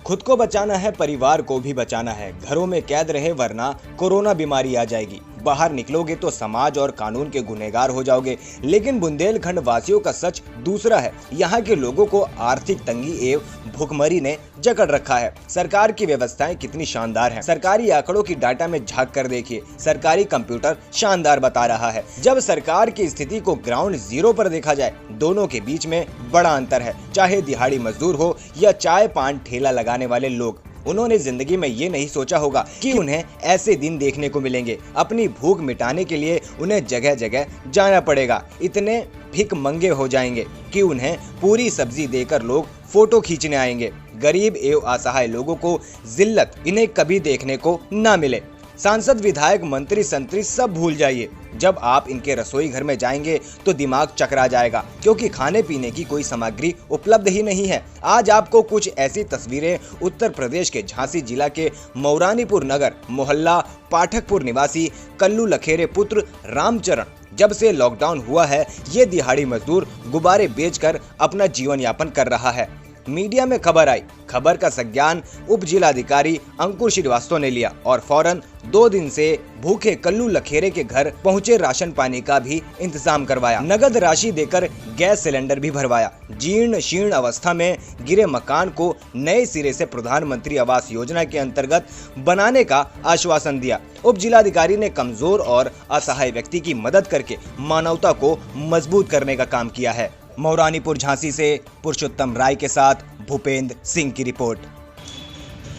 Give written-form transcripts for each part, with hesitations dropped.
खुद को बचाना है, परिवार को भी बचाना है। घरों में कैद रहे वरना कोरोना बीमारी आ जाएगी। बाहर निकलोगे तो समाज और कानून के गुनहगार हो जाओगे। लेकिन बुंदेलखंड वासियों का सच दूसरा है। यहाँ के लोगों को आर्थिक तंगी एवं भुखमरी ने जकड़ रखा है। सरकार की व्यवस्थाएं कितनी शानदार हैं। सरकारी आंकड़ों की डाटा में झांक कर देखिए, सरकारी कंप्यूटर शानदार बता रहा है। जब सरकार की स्थिति को ग्राउंड जीरो पर देखा जाए, दोनों के बीच में बड़ा अंतर है। चाहे दिहाड़ी मजदूर हो या चाय पान ठेला लगाने वाले लोग, उन्होंने जिंदगी में ये नहीं सोचा होगा कि उन्हें ऐसे दिन देखने को मिलेंगे। अपनी भूख मिटाने के लिए उन्हें जगह जगह जाना पड़ेगा। इतने भिख मंगे हो जाएंगे कि उन्हें पूरी सब्जी देकर लोग फोटो खींचने आएंगे। गरीब एवं असहाय लोगों को जिल्लत इन्हें कभी देखने को ना मिले। सांसद, विधायक, मंत्री, संतरी सब भूल जाइए। जब आप इनके रसोई घर में जाएंगे तो दिमाग चकरा जाएगा, क्योंकि खाने पीने की कोई सामग्री उपलब्ध ही नहीं है। आज आपको कुछ ऐसी तस्वीरें उत्तर प्रदेश के झांसी जिला के मौरानीपुर नगर मोहल्ला पाठकपुर निवासी कल्लू लखेरे पुत्र रामचरण, जब से लॉकडाउन हुआ है, ये दिहाड़ी मजदूर गुब्बारे बेचकर अपना जीवन यापन कर रहा है। मीडिया में खबर आई। खबर का संज्ञान उप जिलाधिकारी अंकुर श्रीवास्तव ने लिया और फौरन 2 दिन से भूखे कल्लू लखेरे के घर पहुंचे राशन पानी का भी इंतजाम करवाया। नगद राशि देकर गैस सिलेंडर भी भरवाया। जीर्ण शीर्ण अवस्था में गिरे मकान को नए सिरे से प्रधानमंत्री आवास योजना के अंतर्गत बनाने का आश्वासन दिया। उप जिलाधिकारी ने कमजोर और असहाय व्यक्ति की मदद करके मानवता को मजबूत करने का काम किया है। मौरानीपुर झांसी से पुरुषोत्तम राय के साथ भूपेंद्र सिंह की रिपोर्ट।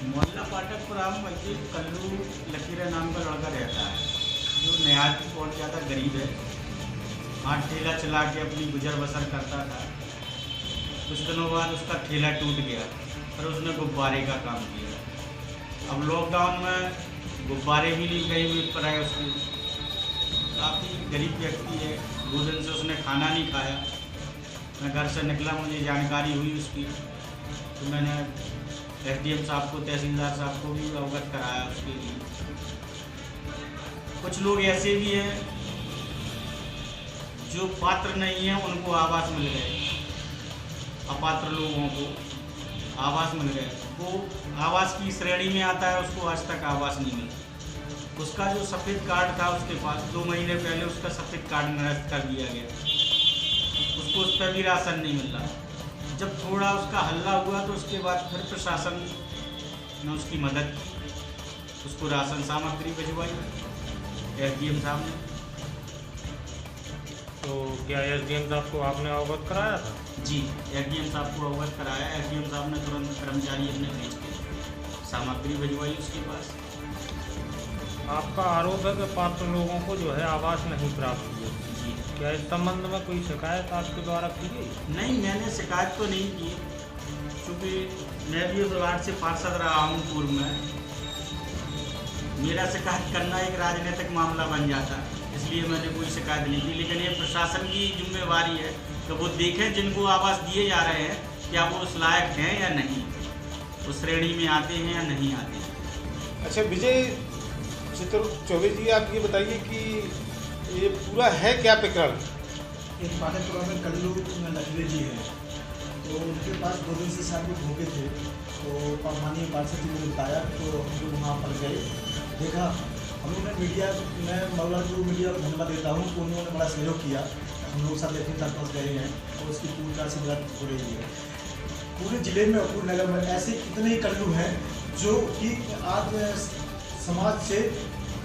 मोहल्ला पाठकपुर कल्लू लकीरा नाम का लड़का रहता है, जो नहायत बहुत ज़्यादा गरीब है। हाथ ठेला चला के अपनी गुजर बसर करता था। कुछ दिनों बाद उसका ठेला टूट गया और उसने गुब्बारे का काम किया। अब लॉकडाउन में गुब्बारे भी नहीं कहीं मिल पाए। उसकी काफ़ी गरीब व्यक्ति है। 2 दिन से उसने खाना नहीं खाया। मैं घर से निकला, मुझे जानकारी हुई उसकी, तो मैंने एसडीएम साहब को, तहसीलदार साहब को भी अवगत कराया उसके लिए। कुछ लोग ऐसे भी हैं जो पात्र नहीं हैं, उनको आवास मिल गए। अपात्र लोगों को आवास मिल गए। वो आवास की श्रेणी में आता है, उसको आज तक आवास नहीं मिला। उसका जो सफ़ेद कार्ड था उसके पास, 2 महीने पहले उसका सफ़ेद कार्ड निरस्त कर दिया गया। उसको उस पर भी राशन नहीं मिल रहा। जब थोड़ा उसका हल्ला हुआ तो उसके बाद फिर प्रशासन ने उसकी मदद की, उसको राशन सामग्री भिजवाई एसडीएम साहब ने। तो क्या एसडीएम साहब को आपने अवगत कराया था? जी, एसडीएम साहब को अवगत कराया। एसडीएम साहब ने तुरंत कर्मचारी अपने भेज के सामग्री भिजवाई उसके पास। आपका आरोप है कि पात्र लोगों को जो है आवास नहीं प्राप्त हुए। क्या इस संबंध में कोई शिकायत आपके द्वारा की गई? नहीं, मैंने शिकायत तो नहीं की, क्योंकि मैं भी उस वार्ड से पार्षद रहा हूँ पूर्व में। मेरा शिकायत करना एक राजनीतिक मामला बन जाता, इसलिए मैंने कोई शिकायत नहीं की। लेकिन ये प्रशासन की जिम्मेवारी है कि वो देखें जिनको आवास दिए जा रहे हैं क्या वो उस लायक हैं या नहीं, उस श्रेणी में आते हैं या नहीं आते हैं। अच्छा विजय चौबे जी, आप ये बताइए कि ये पूरा है क्या प्रकरण? एक पाठकपुरा में कल्लू लखेरे जी हैं, तो उनके पास 2 दिन से शायद वो भूखे थे। तो माननीय पार्षद जी ने बताया, तो हम लोग वहाँ पर गए, देखा। हम लोगों ने मीडिया, मैं मौलाना मीडिया को धन्यवाद देता हूँ कि उन्होंने बड़ा सहयोग किया। हम लोग सब देखने तक पहुँच गए हैं और उसकी पूछताछ से मदद हो रही है। पूरे ज़िले में और पूरे नगर में ऐसे कितने ही कल्लू हैं जो कि आज समाज से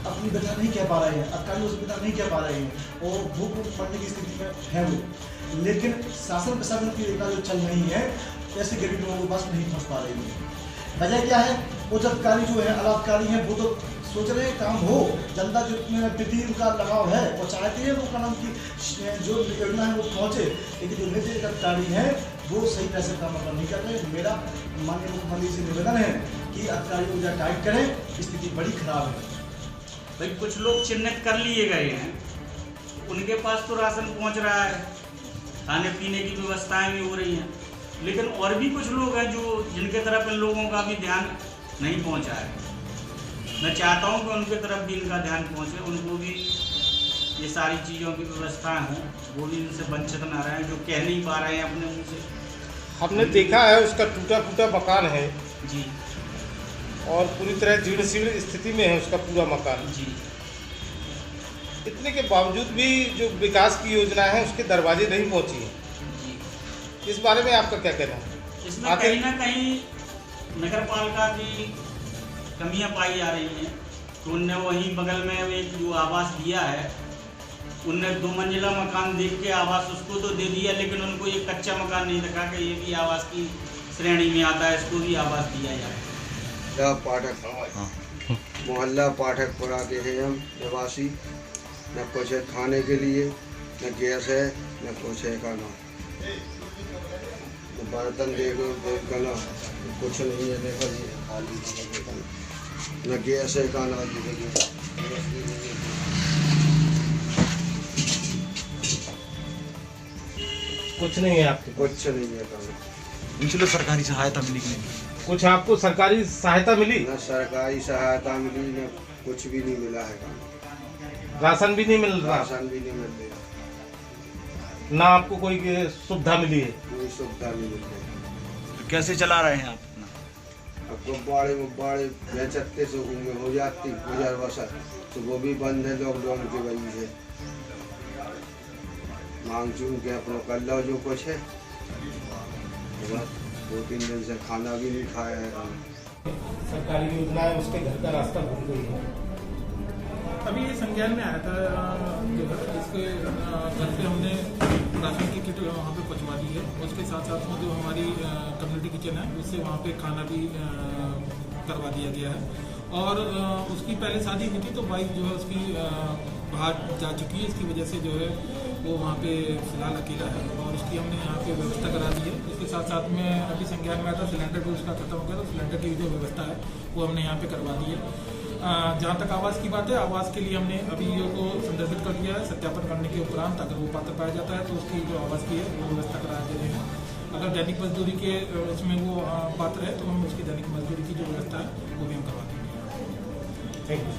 अपनी व्यथा नहीं कह पा रहे हैं, अकाली उस व्यथा नहीं कह पा रहे हैं और भूख पड़ने की स्थिति में है वो। लेकिन शासन प्रशासन की योजना जो चल रही है, ऐसे गरीब लोगों के पास नहीं पहुँच पा रही है। वजह क्या है? उच्च अधिकारी जो है, अलाधिकारी हैं, वो तो सोच रहे हैं काम हो, जनता जो प्रति उनका लगाव है, वो चाहते हैं वो काम की जो योजना है वो पहुँचे। लेकिन जो निजी अधिकारी हैं वो सही तरह से काम नहीं कर रहे। मेरा माननीय मुख्यमंत्री से निवेदन है कि अधिकारियों को टाइट करें, स्थिति बड़ी खराब है। भाई कुछ लोग चिन्हित कर लिए गए हैं, उनके पास तो राशन पहुंच रहा है, खाने पीने की व्यवस्थाएं भी हो रही हैं। लेकिन और भी कुछ लोग हैं जो जिनके तरफ इन लोगों का भी ध्यान नहीं पहुंचा है। मैं चाहता हूं कि उनके तरफ भी इनका ध्यान पहुंचे, उनको भी ये सारी चीज़ों की व्यवस्थाएं हों, वो भी इनसे वंचित न रहें, जो कह नहीं पा रहे हैं अपने मुँह से। हमने देखा है उसका टूटा फूटा मकान है, जी और पूरी तरह जीर्ण शीर्ण स्थिति में है उसका पूरा मकान। जी। इतने के बावजूद भी जो विकास की योजना है उसके दरवाजे नहीं पहुंची है। जी। इस बारे में आपका क्या कहना है? इसमें कहीं ना कहीं नगर पालिका की कमियां पाई जा रही हैं। तो उनने वहीं बगल में एक जो आवास दिया है, उनने 2 मंजिला मकान देख के आवास उसको तो दे दिया, लेकिन उनको ये कच्चा मकान नहीं दिखा कि ये भी आवास की श्रेणी में आता है, इसको भी आवास दिया जाए। पाठक मोहल्ला पाठकपुरा के हैं हम निवासी। न कुछ है खाने के लिए, न गैस है, न कुछ है खाना, न बर्तन देखो ना, कुछ नहीं है। देखो ये खाली न गैस है, खाना कुछ नहीं है आपके? कुछ नहीं है खाना। चलो सरकारी सहायता मिली कि नहीं? कुछ आपको सरकारी सहायता मिली? न सरकारी सहायता मिली, न कुछ भी नहीं मिला है खाना। राशन भी नहीं मिल रहा? राशन भी नहीं मिल रहा। ना आपको कोई सुविधा मिली है? कोई सुविधा नहीं मिल रही। तो कैसे चला रहे हैं आप अपना? अब गुब्बारे बेचते से उनमें हो जाती गुजर बसर, तो वो भी बंद है लॉकडाउन की वजह से। मांग चून के अपना कर लो जो कुछ है। बस 2-3 दिन से खाना भी नहीं खाया है। सरकारी योजना है उसके घर का रास्ता भूल गई है। अभी ये संज्ञान में आया था जो है इसके घर पे हमने राशन की किट वहाँ पे पहुँचवा दी है। उसके साथ साथ में जो हमारी कम्युनिटी किचन है उससे वहाँ पे खाना भी करवा दिया गया है। और उसकी पहले शादी हुई थी तो वाइफ जो है उसकी बाहर जा चुकी है, इसकी वजह से जो है वो वहाँ पे फिलहाल अकेला है और उसकी हमने यहाँ पे व्यवस्था करा दी है। इसके साथ साथ में अभी संज्ञान में आया था सिलेंडर भी उसका खत्म हो गया, तो सिलेंडर की जो व्यवस्था है वो हमने यहाँ पे करवा दी है। जहाँ तक आवास की बात है, आवास के लिए हमने अभी को संदर्भित कर दिया है। सत्यापन करने के उपरांत अगर वो पात्र पाया जाता है तो उसकी जो आवास की है वो व्यवस्था करा दे रहे हैं। अगर दैनिक मजदूरी के उसमें वो पात्र है तो हम उसकी दैनिक मजदूरी की जो व्यवस्था है वो भी हम करवा देंगे। Thank you.